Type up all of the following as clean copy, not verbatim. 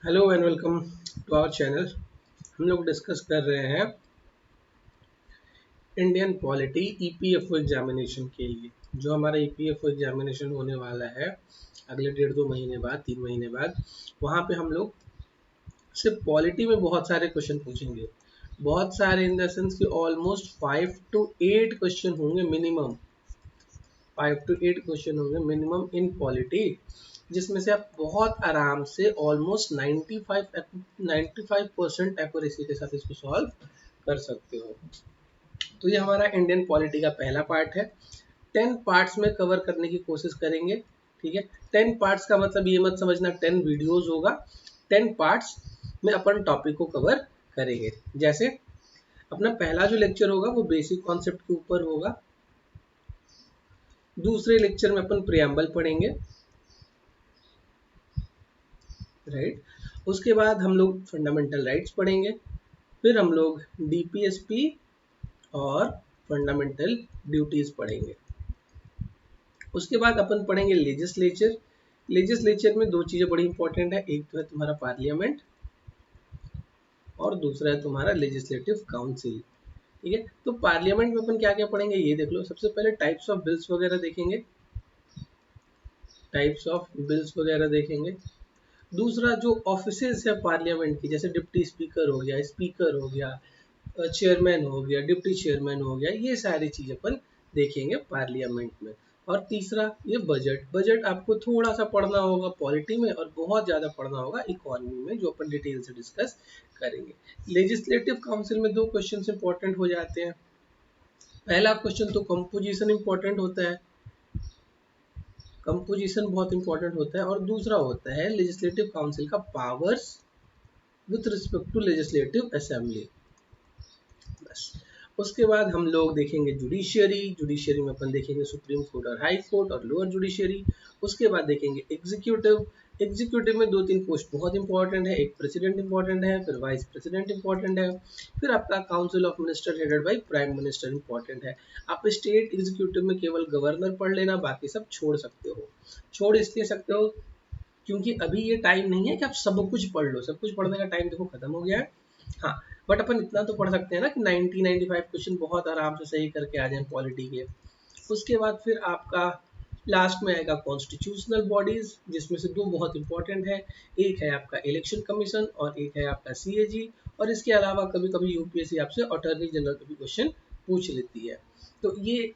Hello and welcome to our channel. हम लोग discuss कर रहे हैं इंडियन पॉलिटी ईपीएफओ एग्जामिनेशन के लिए। जो हमारा ईपीएफओ एग्जामिनेशन होने वाला है अगले 1.5-2 महीने बाद, 3 महीने बाद, वहाँ पे हम लोग सिर्फ पॉलिटी में बहुत सारे क्वेश्चन पूछेंगे। बहुत सारे इन द सेंस कि ऑलमोस्ट 5 to 8 क्वेश्चन होंगे मिनिमम। 5 to 8 क्वेश्चन होंगे मिनिमम इन पॉलिटी, जिसमें से आप बहुत आराम से ऑलमोस्ट 95% एक्यूरेसी के साथ इसको सॉल्व कर सकते हो। तो ये हमारा इंडियन पॉलिटी का पहला पार्ट है। 10 पार्ट्स में कवर करने की कोशिश करेंगे। ठीक है, 10 पार्ट्स का मतलब ये मत समझना 10 वीडियोस होगा। 10 पार्ट्स में अपन टॉपिक को कवर करेंगे। जैसे अपना पहला जो लेक्चर होगा वो बेसिक कॉन्सेप्ट के ऊपर होगा। दूसरे लेक्चर में अपन प्रियम्बल पढ़ेंगे, राइट। उसके बाद हम लोग फंडामेंटल राइट्स पढ़ेंगे। फिर हम लोग डीपीएसपी और फंडामेंटल ड्यूटीज पढ़ेंगे। उसके बाद अपन पढ़ेंगे लेजिस्लेचर। लेजिस्लेचर में दो चीजें बड़ी इंपॉर्टेंट है, एक तो है तुम्हारा पार्लियामेंट और दूसरा है तुम्हारा लेजिस्लेटिव काउंसिल। ठीक है, तो पार्लियामेंट में अपन क्या क्या पढ़ेंगे ये देख लो। सबसे पहले टाइप्स ऑफ बिल्स वगैरह देखेंगे, टाइप्स ऑफ बिल्स वगैरह देखेंगे। दूसरा जो ऑफिसेज है पार्लियामेंट की, जैसे डिप्टी स्पीकर हो गया, स्पीकर हो गया, चेयरमैन हो गया, डिप्टी चेयरमैन हो गया, ये सारी चीज अपन देखेंगे पार्लियामेंट में। और तीसरा ये बजट। बजट आपको थोड़ा सा पढ़ना होगा पॉलिटी में और बहुत ज्यादा पढ़ना होगा इकोनॉमी में, जो अपन डिटेल से डिस्कस करेंगे। लेजिस्लेटिव काउंसिल में दो क्वेश्चन इंपॉर्टेंट हो जाते हैं। पहला क्वेश्चन तो कंपोजिशन इंपॉर्टेंट होता है, कंपोजिशन बहुत इंपॉर्टेंट होता है। और दूसरा होता है लेजिस्लेटिव काउंसिल का powers with respect to legislative assembly. बस। उसके बाद हम लोग देखेंगे जुडिशियरी। जुडिशियरी में अपन देखेंगे सुप्रीम कोर्ट और हाई कोर्ट और लोअर जुडिशियरी। उसके बाद देखेंगे एग्जीक्यूटिव। एग्जीक्यूटिव में 2-3 पोस्ट बहुत इंपॉर्टेंट है, एक प्रेसिडेंट इंपॉर्टेंट है, फिर वाइस प्रेसिडेंट इंपॉर्टेंट है, फिर आपका council of minister headed by prime minister important है। आप स्टेट एग्जीक्यूटिव में केवल गवर्नर पढ़ लेना, बाकी सब छोड़ सकते हो। छोड़ इसलिए सकते हो क्योंकि अभी ये टाइम नहीं है कि आप सब कुछ पढ़ लो। सब कुछ पढ़ने का टाइम देखो खत्म हो गया है। हाँ, बट अपन इतना तो पढ़ सकते हैं ना कि 90-95 क्वेश्चन बहुत आराम से सही करके आ जाएं पॉलिटी के। उसके बाद फिर आपका लास्ट में आएगा कॉन्स्टिट्यूशनल बॉडीज, जिसमें से दो बहुत इंपॉर्टेंट है। एक है आपका इलेक्शन कमीशन और एक है आपका सीएजी। और इसके अलावा कभी कभी यूपीएससी आपसे अटॉर्नी जनरल का भी क्वेश्चन पूछ लेती है। तो ये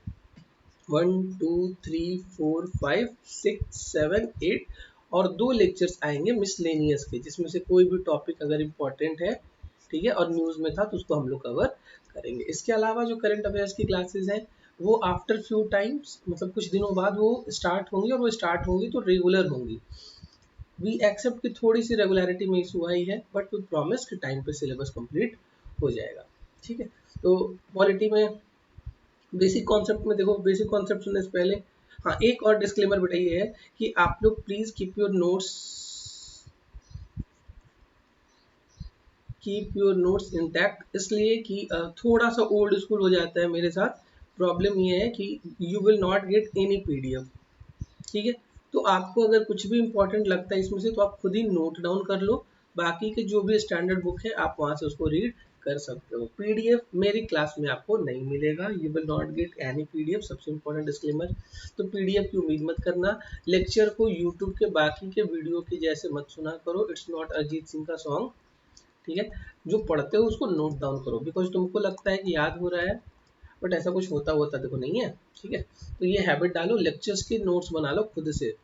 1 2 3 4 5 6 7 8 और दो लेक्चर्स आएंगे मिसलेनियस के, जिसमें से कोई भी टॉपिक अगर इम्पोर्टेंट है, ठीक है, और न्यूज़ में था तो उसको हम लोग कवर करेंगे। इसके अलावा जो करंट अफेयर्स की क्लासेस हैं वो आफ्टर फ्यू टाइम्स, मतलब कुछ दिनों बाद वो स्टार्ट होंगी, और वो स्टार्ट होंगी तो रेगुलर होंगी। वी एक्सेप्ट की थोड़ी सी रेगुलरिटी में इशू आई है, बट वी प्रॉमिस कि टाइम पे सिलेबस कंप्लीट हो जाएगा। ठीक है, तो पॉलिटी में बेसिक कॉन्सेप्ट में देखो, बेसिक कॉन्सेप्ट सुनने से पहले हाँ एक और डिस्क्लेमर बेटा ये है कि आप लोग please keep your notes intact, इसलिए कि थोड़ा सा ओल्ड स्कूल हो जाता है मेरे साथ। प्रॉब्लम ये है कि you will not get any PDF. ठीक है, तो आपको अगर कुछ भी इंपॉर्टेंट लगता है इसमें से तो आप खुद ही नोट डाउन कर लो। बाकी के जो भी स्टैंडर्ड बुक है आप वहां से उसको रीड कर सकते हो। पीडीएफ मेरी क्लास में आपको नहीं मिलेगा, you will not get any PDF, सबसे इंपॉर्टेंट डिस्क्लेमर। तो पीडीएफ की उम्मीद मत करना। लेक्चर को यूट्यूब के बाकी के वीडियो के जैसे मत सुना करो, इट्स नॉट अरिजीत सिंह का सॉन्ग। ठीक है, जो पढ़ते हो उसको नोट डाउन करो, बिकॉज तुमको लगता है कि याद हो रहा है, बट ऐसा कुछ होता होता देखो नहीं है। ठीक है, तो ये हैबिट डालो, लेक्चर्स के नोट्स बना लो खुद से।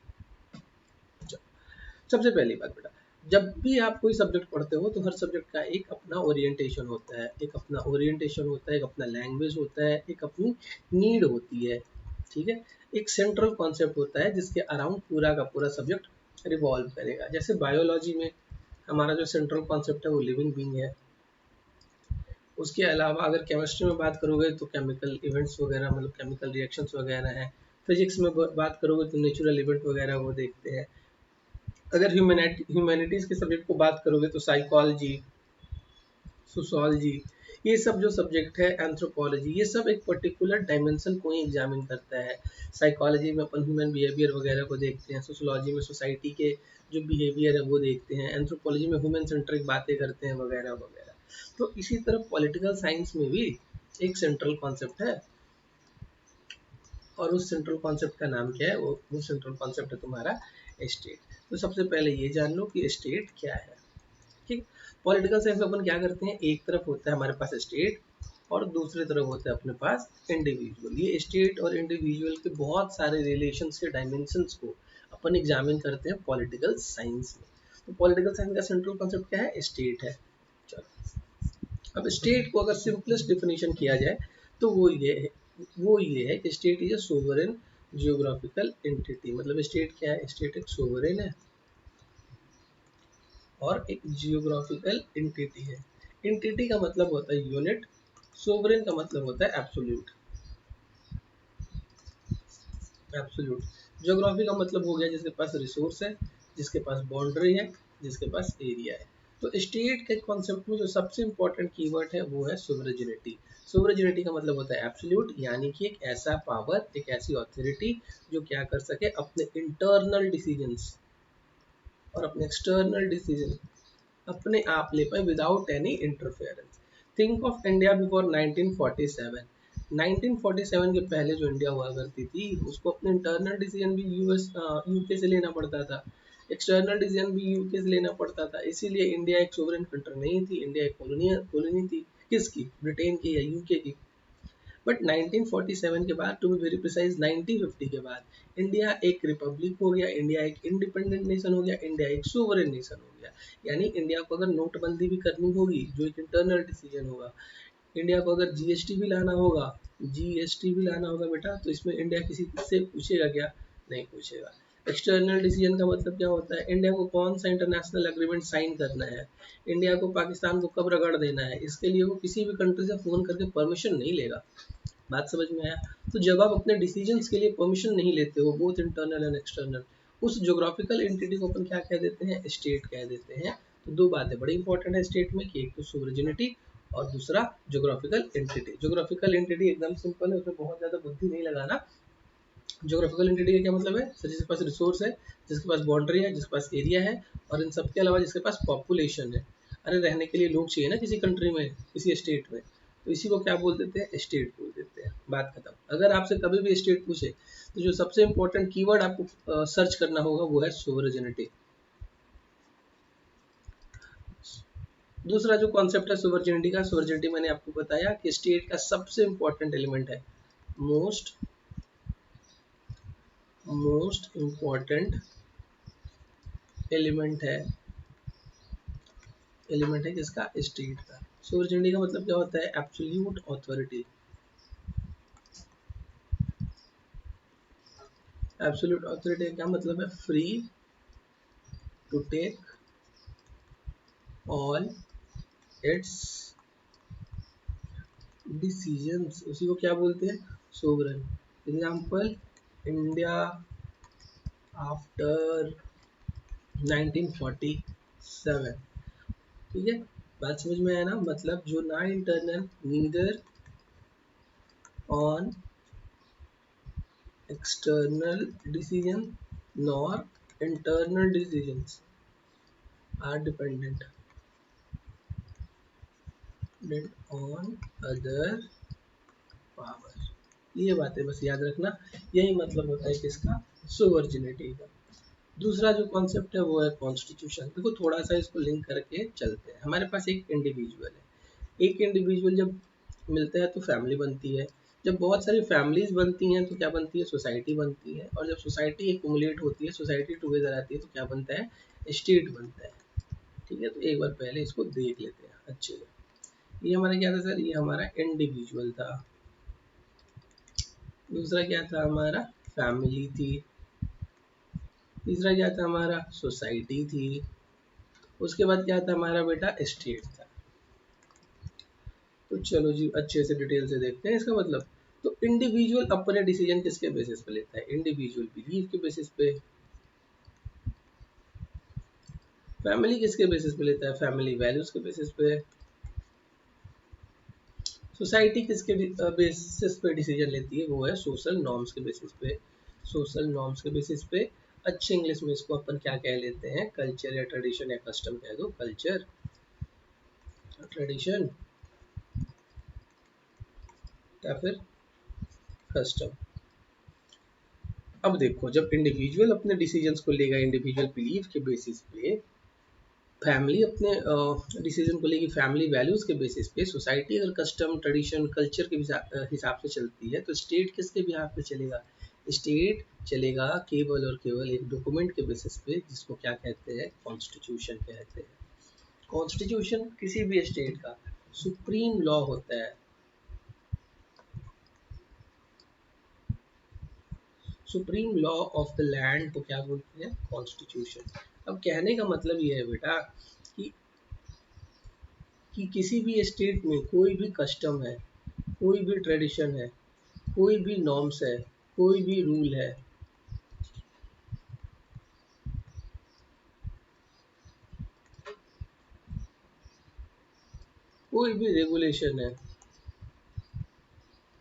सबसे पहली बात बेटा, जब भी आप कोई सब्जेक्ट पढ़ते हो तो हर सब्जेक्ट का एक अपना ओरिएंटेशन होता है, एक अपना ओरिएंटेशन होता है, एक अपना लैंग्वेज होता है, एक अपनी नीड होती है। ठीक है, एक सेंट्रल कॉन्सेप्ट होता है जिसके अराउंड पूरा का पूरा सब्जेक्ट रिवॉल्व करेगा। जैसे बायोलॉजी में हमारा जो सेंट्रल कॉन्सेप्ट है वो लिविंग बीइंग है। उसके अलावा अगर केमिस्ट्री में बात करोगे तो केमिकल इवेंट्स वगैरह, मतलब केमिकल रिएक्शंस वगैरह हैं। फिजिक्स में बात करोगे तो नेचुरल इवेंट वगैरह वो देखते हैं। अगर ह्यूमैनिटीज़ के सब्जेक्ट को बात करोगे तो साइकोलॉजी, सोशोलॉजी, ये सब जो सब्जेक्ट है एंथ्रोपोलॉजी, ये सब एक पर्टिकुलर डायमेंशन को ही एग्जामिन करता है। साइकोलॉजी में अपन ह्यूमन बिहेवियर वगैरह को देखते हैं, सोशोलॉजी में सोसाइटी के जो बिहेवियर है वो देखते हैं, एंथ्रोपोलॉजी में ह्यूमन सेंट्रिक बातें करते हैं वगैरह वगैरह। तो इसी तरह पॉलिटिकल साइंस में भी एक सेंट्रल कॉन्सेप्ट है, और उस सेंट्रल कॉन्सेप्ट का नाम क्या है, वो सेंट्रल कॉन्सेप्ट है तुम्हारा स्टेट। तो सबसे पहले ये जान लो कि स्टेट क्या है। ठीक, पॉलिटिकल साइंस में अपन क्या करते हैं, एक तरफ होता है हमारे पास स्टेट और दूसरी तरफ होता है अपने पास इंडिविजुअल। ये स्टेट और इंडिविजुअल के बहुत सारे रिलेशंस के डायमेंशंस को अपन एग्जामिन करते हैं पॉलिटिकल साइंस में। तो पॉलिटिकल साइंस का सेंट्रल कॉन्सेप्ट क्या है, स्टेट है। चलो, अब स्टेट को अगर सिंपलेस्ट डिफिनेशन किया जाए तो वो ये है कि state is a sovereign geographical entity. मतलब स्टेट क्या है, स्टेट एक सोवरेन है और एक जियोग्राफिकल एंटिटी है। एंटिटी का मतलब होता है यूनिट, सोवरेन का मतलब होता है एब्सोल्यूट। एब्सोल्यूट ज्योग्राफी का मतलब हो गया जिसके पास रिसोर्स है, जिसके पास बाउंड्री है, जिसके पास एरिया है। तो स्टेट के कॉन्सेप्ट में जो सबसे इंपॉर्टेंट कीवर्ड है वो है सोवरेनिटी। सोवरेनिटी का मतलब होता है एब्सोल्यूट, यानी कि एक ऐसा पावर, एक ऐसी अथॉरिटी जो क्या कर सके, अपने इंटरनल डिसीजंस और अपने एक्सटर्नल डिसीजन अपने आप ले पाए without any interference. Think of India before 1947। 1947 के पहले जो इंडिया हुआ करती थी उसको अपने इंटरनल डिसीजन भी यूके से लेना पड़ता था, एक्सटर्नल डिसीजन भी यूके से लेना पड़ता था। इसीलिए इंडिया एक सोवरेन कंट्री नहीं थी, इंडिया एक कॉलोनी थी। किसकी, ब्रिटेन की या यूके की। बट 1947 के बाद, टू बी वेरी प्रिसाइज 1950 के बाद, इंडिया एक रिपब्लिक हो गया, इंडिया एक इंडिपेंडेंट नेशन हो गया, इंडिया एक सोवरेन नेशन हो गया। यानी इंडिया को अगर नोटबंदी भी करनी होगी जो एक इंटरनल डिसीजन होगा, इंडिया को अगर जीएसटी भी लाना होगा, जीएसटी भी लाना होगा बेटा, तो इसमें इंडिया किसी से पूछेगा क्या, नहीं पूछेगा। एक्सटर्नल डिसीजन का मतलब क्या होता है, इंडिया को कौन सा इंटरनेशनल एग्रीमेंट साइन करना है, इंडिया को पाकिस्तान को कब रगड़ देना है, इसके लिए वो किसी भी कंट्री से फोन करके परमिशन नहीं लेगा। बात समझ में आया। तो जब आप अपने डिसीजंस के लिए परमिशन नहीं लेते हो, बोथ इंटरनल एंड एक्सटर्नल, उस ज्योग्राफिकल एंटिटी को अपन क्या कह देते हैं, स्टेट कह देते हैं। तो दो बातें बड़ी इंपॉर्टेंट है स्टेट में कि एक तो सोवरेनिटी और दूसरा ज्योग्राफिकल एंटिटी। ज्योग्राफिकल एंटिटी एकदम सिंपल है, उसमें बहुत ज्यादा बुद्धि नहीं लगाना। ज्योग्राफिकल एंटिटी का क्या मतलब है, सर जिसके पास रिसोर्स है, जिसके पास बाउंड्री है, जिसके पास एरिया है, और इन सबके अलावा जिसके पास पॉपुलेशन है। अरे रहने के लिए लोग चाहिए ना किसी कंट्री में, किसी स्टेट में, तो इसी को क्या बोल देते हैं, स्टेट बोल देते हैं। बात खत्म। अगर आपसे कभी भी स्टेट पूछे तो जो सबसे इंपॉर्टेंट कीवर्ड आपको सर्च करना होगा वो है सोवरेनिटी। दूसरा जो कॉन्सेप्ट है सोवरेनिटी का, सोवरेनिटी मैंने आपको बताया कि स्टेट का सबसे इंपॉर्टेंट एलिमेंट है, मोस्ट मोस्ट इंपॉर्टेंट एलिमेंट है, एलिमेंट है किसका, स्टेट का। सोवरेनिटी का मतलब क्या होता है, एब्सोल्यूट अथॉरिटी। एब्सोल्यूट अथॉरिटी का क्या मतलब है, free to take all its decisions, उसी को क्या बोलते हैं, सोवरेन। Example, India after 1947। ठीक है, बात समझ में आया ना, मतलब जो ना internal, neither on external decision nor internal decisions are dependent on other power। ये बातें बस याद रखना, यही मतलब होता है किसका, सोवर्जिनिटी का। दूसरा जो कॉन्सेप्ट है वो है कॉन्स्टिट्यूशन। देखो थोड़ा सा इसको लिंक करके चलते हैं। हमारे पास एक इंडिविजुअल है, एक इंडिविजुअल जब मिलता है तो फैमिली बनती है, जब बहुत सारी फैमिलीज बनती हैं तो क्या बनती है, सोसाइटी बनती है, और जब सोसाइटी एक्यूमुलेट होती है, सोसाइटी टुगेदर आती है तो क्या बनता है, स्टेट बनता है। ठीक है, तो एक बार पहले इसको देख लेते हैं अच्छे से। ये हमारा क्या था सर, ये हमारा इंडिविजुअल था। दूसरा क्या था हमारा, फैमिली थी। तीसरा क्या था हमारा, सोसाइटी थी। उसके बाद क्या था हमारा बेटा, स्टेट था। तो चलो जी अच्छे से डिटेल से देखते हैं इसका मतलब। तो इंडिविजुअल अपने डिसीजन किसके बेसिस पे लेता है, इंडिविजुअल बिलीफ के बेसिस पे। फैमिली किसके बेसिस पे लेता है, फैमिली वैल्यूज के बेसिस पे। सोसाइटी किसके बेसिस पे डिसीजन लेती है? वो है सोशल नॉर्म्स के बेसिस पे। सोशल नॉर्म्स के बेसिस पे अच्छे इंग्लिश में इसको अपन क्या कह लेते हैं? कल्चर या ट्रेडिशन या कस्टम कह दो। कल्चर, ट्रेडिशन या फिर कस्टम। अब देखो, जब इंडिविजुअल अपने डिसीजंस को लेगा इंडिविजुअल बिलीफ के बेसिस पे, फैमिली अपने डिसीजन को लेगी फैमिली वैल्यूज के बेसिस पे, सोसाइटी अगर कस्टम ट्रेडिशन कल्चर के हिसाब से चलती है, तो स्टेट किसके बिहाफ पे चलेगा? स्टेट चलेगा केवल और केवल एक डॉक्यूमेंट के बेसिस पे, जिसको क्या कहते हैं? कॉन्स्टिट्यूशन कहते हैं। कॉन्स्टिट्यूशन किसी भी स्टेट का सुप्रीम लॉ होता है। Supreme law of the land को क्या बोलते हैं? कॉन्स्टिट्यूशन। अब कहने का मतलब ये है बेटा कि किसी भी स्टेट में कोई भी कस्टम है, कोई भी ट्रेडिशन है, कोई भी नॉर्म्स है, कोई भी रूल है, कोई भी रेगुलेशन है,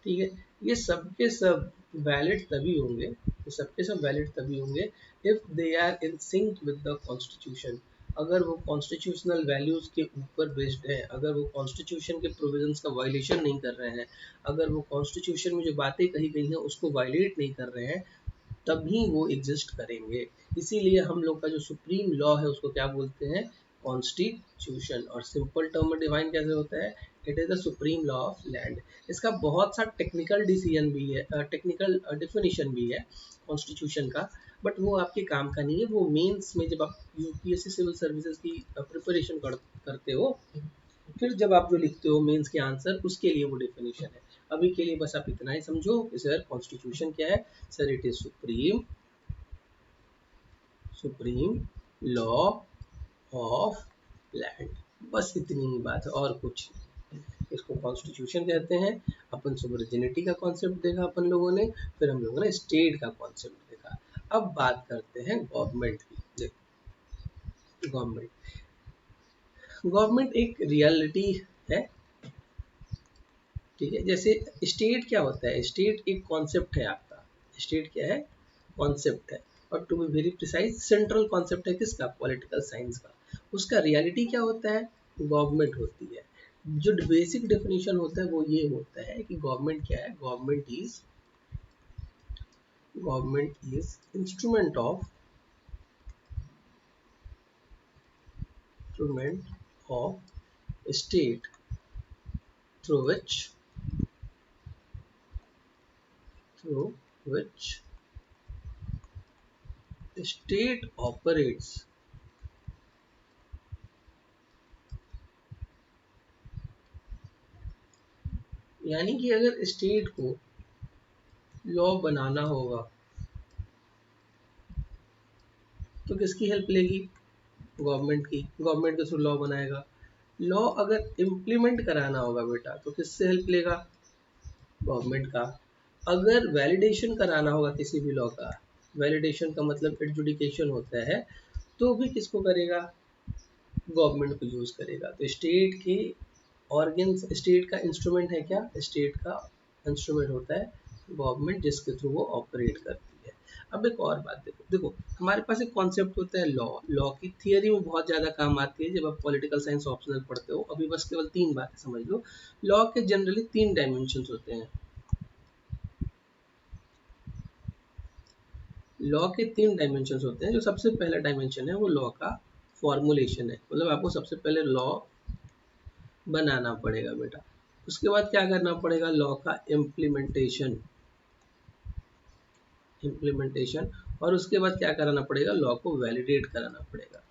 ठीक है, ये सब के सब वैलिड तभी होंगे, ये सब के सब वैलिड तभी होंगे if they are in sync with the constitution. अगर वो कॉन्स्टिट्यूशनल वैल्यूज के ऊपर बेस्ड है, अगर वो कॉन्स्टिट्यूशन के प्रोविजंस का वायलेशन नहीं कर रहे हैं, अगर वो कॉन्स्टिट्यूशन में जो बातें कही गई हैं उसको वायलेट नहीं कर रहे हैं, तभी वो एग्जिस्ट करेंगे। इसीलिए हम लोग का जो सुप्रीम लॉ है उसको क्या बोलते हैं? कॉन्स्टिट्यूशन। और सिंपल टर्म में डिवाइन कैसे होता है? It is the supreme law of land. इसका बहुत सा टेक्निकल डिसीजन भी है, टेक्निकल डेफिनेशन भी है कॉन्स्टिट्यूशन का, बट वो आपके काम का नहीं है। वो मेंस में जब आप यूपीएससी सिविल सर्विसेज की प्रिपरेशन करते हो, फिर जब आप जो लिखते हो मेंस के आंसर, उसके लिए वो डेफिनेशन है। अभी के लिए बस आप इतना ही समझो कि सर कॉन्स्टिट्यूशन क्या है? Sir it is supreme law of land. बस इतनी ही बात है और कुछ नहीं। इसको कॉन्स्टिट्यूशन कहते हैं। अपन सोवरेनिटी का कॉन्सेप्ट देखा अपन लोगों ने, फिर हम लोगों ने स्टेट का कॉन्सेप्ट देखा। अब बात करते हैं गवर्नमेंट की। देखो, गवर्नमेंट एक रियलिटी है, ठीक है। जैसे स्टेट क्या होता है? स्टेट एक कॉन्सेप्ट है आपका। स्टेट क्या है? कॉन्सेप्ट है। और to be very precise, central concept है किसका? पॉलिटिकल साइंस का। उसका रियलिटी क्या होता है? गवर्नमेंट होती है। जो बेसिक डेफिनेशन होता है वो ये होता है कि गवर्नमेंट क्या है? Government is instrument of state through which state operates। यानी कि अगर स्टेट को लॉ बनाना होगा तो किसकी हेल्प लेगी? गवर्नमेंट की। गवर्नमेंट के थ्रू लॉ बनाएगा। लॉ अगर इम्प्लीमेंट कराना होगा बेटा तो किससे हेल्प लेगा? गवर्नमेंट का। अगर वैलिडेशन कराना होगा किसी भी लॉ का, वैलिडेशन का मतलब एडजुडिकेशन होता है, तो भी किसको करेगा? गवर्नमेंट को यूज करेगा। तो स्टेट के ऑर्गन्स, स्टेट का इंस्ट्रूमेंट है क्या? स्टेट का इंस्ट्रूमेंट होता है गवर्नमेंट, जिसके थ्रू वो ऑपरेट करती है। अब एक और बात देखो, हमारे पास एक कॉन्सेप्ट होता है लॉ। लॉ की थियरी में बहुत ज़्यादा काम आती है जब आप पॉलिटिकल साइंस ऑप्शनल पढ़ते हो। अभी बस केवल 3 बातें समझ लो। लॉ के जनरली 3 डायमेंशन होते हैं। लॉ के 3 डायमेंशन होते हैं। जो सबसे पहला डायमेंशन है वो लॉ का फॉर्मुलेशन है, मतलब आपको सबसे पहले लॉ बनाना पड़ेगा बेटा। उसके बाद क्या करना पड़ेगा? लॉ का इम्प्लीमेंटेशन। और उसके बाद क्या कराना पड़ेगा? लॉ को वैलिडेट कराना पड़ेगा।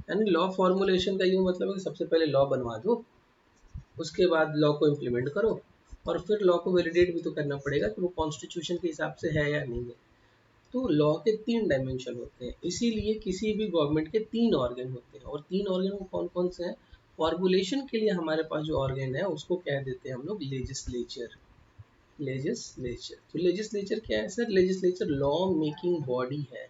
यानी लॉ फॉर्मुलेशन का ये मतलब है कि सबसे पहले लॉ बनवा दो, उसके बाद लॉ को इम्प्लीमेंट करो, और फिर लॉ को वैलिडेट भी तो करना पड़ेगा कि वो कॉन्स्टिट्यूशन के हिसाब से है या नहीं है। तो लॉ के 3 डायमेंशन होते हैं, इसीलिए किसी भी गवर्नमेंट के 3 ऑर्गन होते हैं। और 3 ऑर्गन वो कौन कौन से हैं? फॉर्मुलेशन के लिए हमारे पास जो ऑर्गन है उसको कह देते हैं हम लोग लेजिस्लेचर। तो लेजिस्लेचर क्या है sir? Legislature law making body है,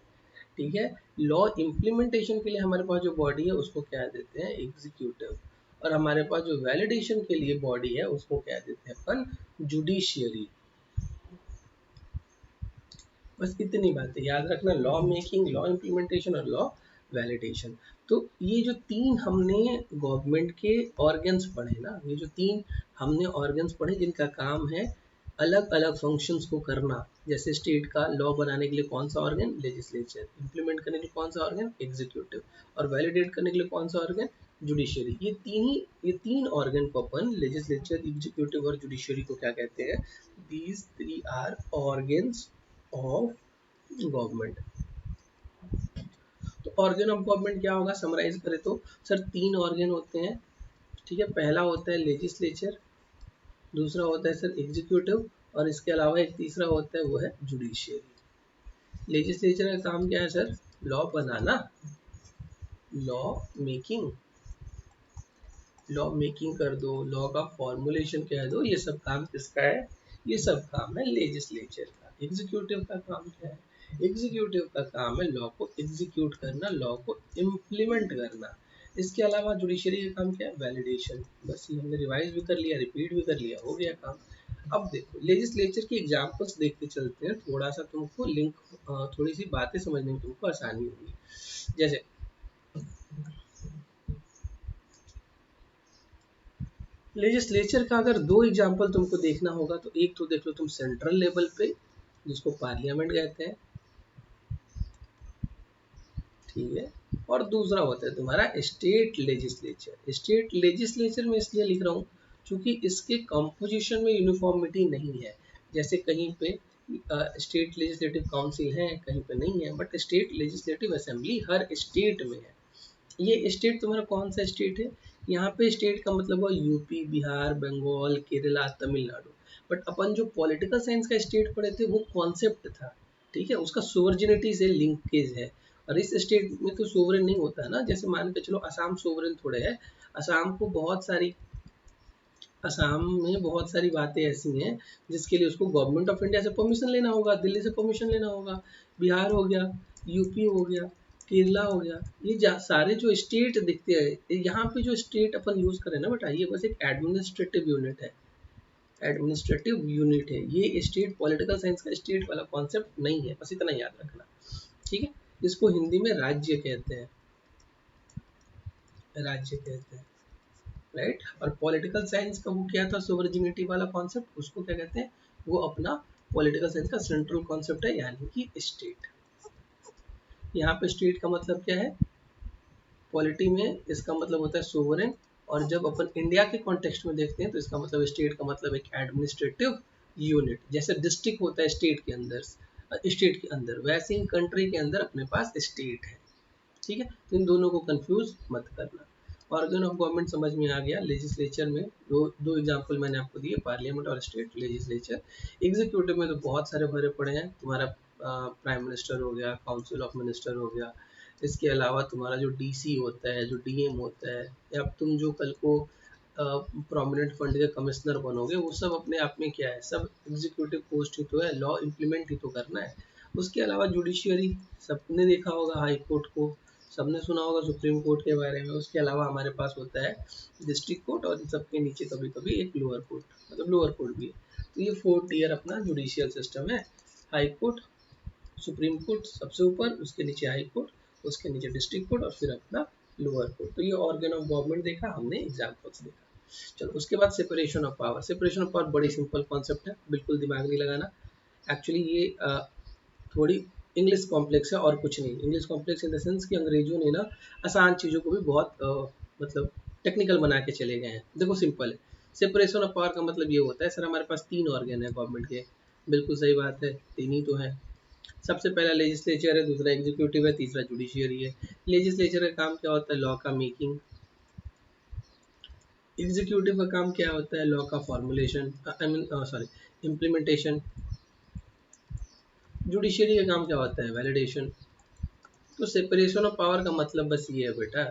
ठीक है। लॉ इम्प्लीमेंटेशन के लिए हमारे पास जो बॉडी है उसको क्या देते हैं? एग्जीक्यूटिव। और हमारे पास जो वैलिडेशन के लिए बॉडी है उसको कह देते हैं अपन जुडिशियरी। बस इतनी बातें याद रखना, लॉ मेकिंग, लॉ इम्प्लीमेंटेशन और लॉ वैलिडेशन। तो ये जो तीन हमने गवर्नमेंट के ऑर्गन्स पढ़े ना, ये जो तीन हमने ऑर्गन्स पढ़े जिनका काम है अलग अलग फंक्शंस को करना। जैसे स्टेट का लॉ बनाने के लिए कौन सा ऑर्गन, लेजिस्लेचर, इंप्लीमेंट करने के लिए कौन सा ऑर्गन, एग्जीक्यूटिव, और वैलिडेट करने के लिए कौन सा ऑर्गन, जुडिशियरी। ये तीन ऑर्गन को अपन लेजिस्लेचर, एग्जीक्यूटिव और जुडिशियरी को क्या कहते हैं, these three are organs of government. तो ऑर्गन ऑफ गवर्नमेंट क्या होगा, समराइज करें तो सर तीन ऑर्गन होते हैं, ठीक है। पहला होता है लेजिस्लेचर, दूसरा होता है सर एग्जीक्यूटिव, और इसके अलावा एक तीसरा होता है वो है जुडिशियरी। लेजिस्लेचर का काम क्या है सर, लॉ बनाना, लॉ मेकिंग, लॉ मेकिंग कर दो, लॉ का फॉर्मुलेशन कह दो, ये सब काम किसका है, ये सब काम है लेजिस्लेचर का। एग्जीक्यूटिव का काम क्या है, एग्जीक्यूटिव का काम है लॉ को एग्जीक्यूट करना, लॉ को इम्प्लीमेंट करना। इसके अलावा जुडिशरी का काम क्या है, वैलिडेशन। बस ये हमने रिवाइज भी कर लिया, रिपीट भी कर लिया, हो गया काम। अब देखो लेजिस्लेचर की एग्जांपल्स देखते चलते हैं, थोड़ा सा तुमको लिंक, थोड़ी सी बातें समझने में तुमको आसानी होगी। जैसे लेजिस्लेचर का अगर दो एग्जांपल तुमको देखना होगा तो एक तो देख लो तुम सेंट्रल लेवल पे, जिसको पार्लियामेंट कहते हैं, ठीक है, और दूसरा होता है तुम्हारा स्टेट लेजिस्लेचर। स्टेट लेजिस्लेचर में इसलिए लिख रहा हूँ क्योंकि इसके कंपोजिशन में यूनिफॉर्मिटी नहीं है। जैसे कहीं पे स्टेट लेजिस्लेटिव काउंसिल है, कहीं पे नहीं है, but state legislative assembly her state में है। ये स्टेट तुम्हारा कौन सा स्टेट है, यहाँ पे स्टेट का मतलब हुआ यूपी, बिहार, बंगाल, केरला, तमिलनाडु। बट अपन जो पॉलिटिकल साइंस का स्टेट पढ़े थे वो कॉन्सेप्ट था, ठीक है, उसका सोवर्जिनिटी से लिंकेज है। और इस स्टेट में तो सोवरेन नहीं होता है ना, जैसे मान के चलो असम सोवरेन थोड़े है, असम को बहुत सारी, असम में बहुत सारी बातें ऐसी हैं जिसके लिए उसको गवर्नमेंट ऑफ इंडिया से परमिशन लेना होगा, दिल्ली से परमिशन लेना होगा। बिहार हो गया, यूपी हो गया, केरला हो गया, ये सारे जो स्टेट दिखते हैं, यहाँ पे जो स्टेट अपन यूज करें ना बेटा, ये बस एक एडमिनिस्ट्रेटिव यूनिट है, एडमिनिस्ट्रेटिव यूनिट है। ये स्टेट पॉलिटिकल साइंस का स्टेट वाला कॉन्सेप्ट नहीं है, बस इतना याद रखना, ठीक है। इसको हिंदी में राज्य कहते हैं, राज्य कहते हैं, राइट। और पॉलिटिकल साइंस का वो क्या था, सोवर्जिनिटी वाला कॉन्सेप्ट, उसको क्या कहते हैं, वो अपना पॉलिटिकल साइंस का सेंट्रल कॉन्सेप्ट है, यानी कि स्टेट। यहाँ पे स्टेट का मतलब क्या है, पॉलिटी में इसका मतलब होता है सोवरेन। और जब अपन इंडिया के कॉन्टेक्स्ट में देखते हैं तो इसका मतलब स्टेट का मतलब एक एडमिनिस्ट्रेटिव यूनिट। जैसे डिस्ट्रिक्ट होता है स्टेट के अंदर, स्टेट के अंदर, वैसे ही कंट्री के अंदर अपने पास स्टेट है, ठीक है। तो इन दोनों को कंफ्यूज मत करना। ऑर्गन ऑफ गवर्नमेंट समझ में आ गया। लेजिस्लेचर में दो दो एग्जांपल मैंने आपको दिए, पार्लियामेंट और स्टेट लेजिस्लेचर। एग्जीक्यूटिव में तो बहुत सारे भरे पड़े हैं, तुम्हारा प्राइम मिनिस्टर हो गया, काउंसिल ऑफ मिनिस्टर हो गया, इसके अलावा तुम्हारा जो डीसी होता है, जो डीएम होता है, या तुम जो कल को प्रोमिनेंट फंड के कमिश्नर बनोगे, वो सब अपने आप में क्या है, सब एग्जीक्यूटिव पोस्ट ही तो है, लॉ इम्प्लीमेंट ही तो करना है। उसके अलावा जुडिशियरी, सबने देखा होगा हाई कोर्ट को, सबने सुना होगा सुप्रीम कोर्ट के बारे में। उसके अलावा हमारे पास होता है डिस्ट्रिक्ट कोर्ट, और इन सबके नीचे कभी कभी एक लोअर कोर्ट, मतलब लोअर कोर्ट भी है। तो ये 4 टियर अपना जुडिशियल सिस्टम है, हाई कोर्ट, सुप्रीम कोर्ट सबसे ऊपर, उसके नीचे हाई कोर्ट, उसके नीचे डिस्ट्रिक्ट कोर्ट, और फिर अपना लोअर कोर्ट। तो ये ऑर्गन ऑफ गवर्नमेंट देखा हमने, एग्जाम्पल्स देखा। चलो उसके बाद separation of power. Separation of power बड़ी सिंपल कॉन्सेप्ट है, बिल्कुल दिमाग नहीं लगाना। एक्चुअली ये थोड़ी इंग्लिश कॉम्प्लेक्स है और कुछ नहीं। English complex in the sense कि अंग्रेजों ने ना आसान चीज़ों को भी बहुत मतलब टेक्निकल बना के चले गए हैं। देखो सिंपल है, सेपरेशन ऑफ पावर का मतलब ये होता है सर हमारे पास 3 ऑर्गन है गवर्नमेंट के। बिल्कुल सही बात है, 3 ही तो है। सबसे पहला लेजिस्लेचर है, दूसरा एग्जीक्यूटिव है, तीसरा जुडिशियरी है। लेजिस्लेचर का काम क्या होता है, लॉ का मेकिंग। एग्जीक्यूटिव का काम क्या होता है, लॉ का formulation, I mean sorry, implementation. Judiciary का काम क्या होता है, वैलिडेशन। तो सेपरेशन ऑफ पावर का मतलब बस ये है बेटा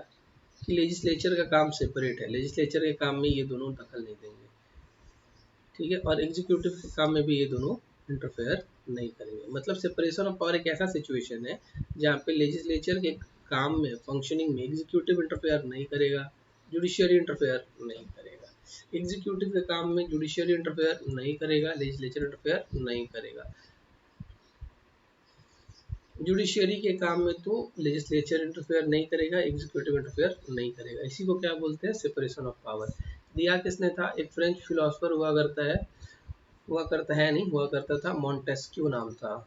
कि लेजिस्लेचर का काम सेपरेट है, लेजिस्लेचर के काम में ये दोनों दखल नहीं देंगे, ठीक है, और एग्जीक्यूटिव के काम में भी ये दोनों इंटरफेयर नहीं करेंगे। मतलब सेपरेशन ऑफ पावर एक ऐसा सिचुएशन है जहाँ पे लेजिस्लेचर के काम में, फंक्शनिंग में एग्जीक्यूटिव इंटरफेयर नहीं करेगा, जुडिशियरी इंटरफेयर नहीं करेगा। एग्जीक्यूटिव के काम में जुडिशियरी इंटरफेयर नहीं करेगा, लेजिस्लेचर इंटरफेयर नहीं करेगा। जुडिशियरी के काम में तो लेजिस्लेचर इंटरफेयर नहीं करेगा, एग्जीक्यूटिव इंटरफेयर नहीं करेगा। इसी को क्या बोलते हैं, सेपरेशन ऑफ पावर। दिया किसने था, एक फ्रेंच फिलोसोफर हुआ करता था, मॉन्टेस्क्यू नाम था।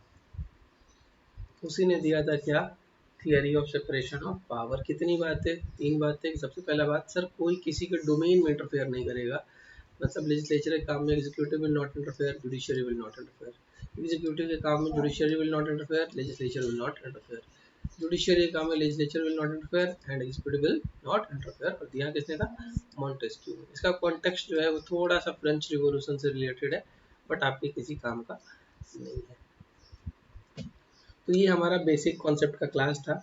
उसी ने दिया था क्या, theory of separation of power. कितनी बातें, 3 बातें। सबसे पहला बात, सर कोई किसी के डोमेन में इंटरफेयर नहीं करेगा, मतलब लेजिस्लेचर के काम में executive will not interfere, judiciary will not interfere. Executive के काम में judiciary will not interfere, legislature will not interfere. Judiciary के काम में legislature will not interfere and executive will not interfere. और दिया किसने था, मॉन्टेस्क्यू। इसका कॉन्टेक्स्ट जो है वो थोड़ा सा फ्रेंच रिवॉल्यूशन से रिलेटेड है, बट आपके किसी काम का नहीं है। तो ये हमारा बेसिक कॉन्सेप्ट का क्लास था।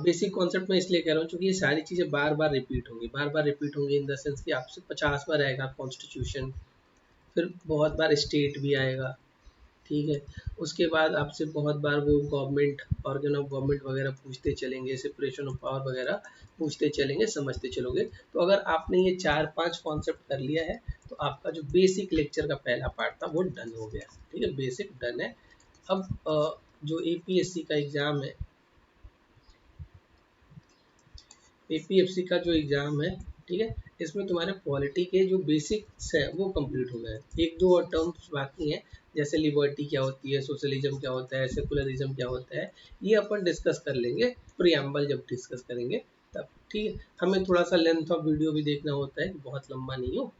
बेसिक कॉन्सेप्ट में इसलिए कह रहा हूँ क्योंकि ये सारी चीज़ें बार बार रिपीट होंगी, इन द सेंस कि आपसे 50 बार आएगा कॉन्स्टिट्यूशन, फिर बहुत बार स्टेट भी आएगा, ठीक है। उसके बाद आपसे बहुत बार वो गवर्नमेंट, ऑर्गन ऑफ गवर्नमेंट वगैरह पूछते चलेंगे, सेपरेशन ऑफ पावर वगैरह पूछते चलेंगे, समझते चलोगे। तो अगर आपने ये 4-5 कॉन्सेप्ट कर लिया है तो आपका जो बेसिक लेक्चर का पहला पार्ट था वो डन हो गया, ठीक है, बेसिक डन है। अब जो APSC का एग्ज़ाम है, APFC का जो एग्ज़ाम है, ठीक है, इसमें तुम्हारे पॉलिटी के जो बेसिक्स है वो कंप्लीट हो गए। 1-2 और टर्म्स बाकी हैं, जैसे लिबर्टी क्या होती है, सोशलिज्म क्या होता है, सेकुलरिज्म क्या होता है, ये अपन डिस्कस कर लेंगे प्रीएम्बल जब डिस्कस करेंगे तब, ठीक है। हमें थोड़ा सा लेंथ ऑफ वीडियो भी देखना होता है, बहुत लंबा नहीं हो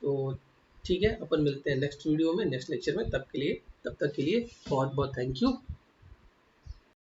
तो, ठीक है। अपन मिलते हैं नेक्स्ट वीडियो में, नेक्स्ट लेक्चर में। तब तक के लिए बहुत बहुत थैंक यू।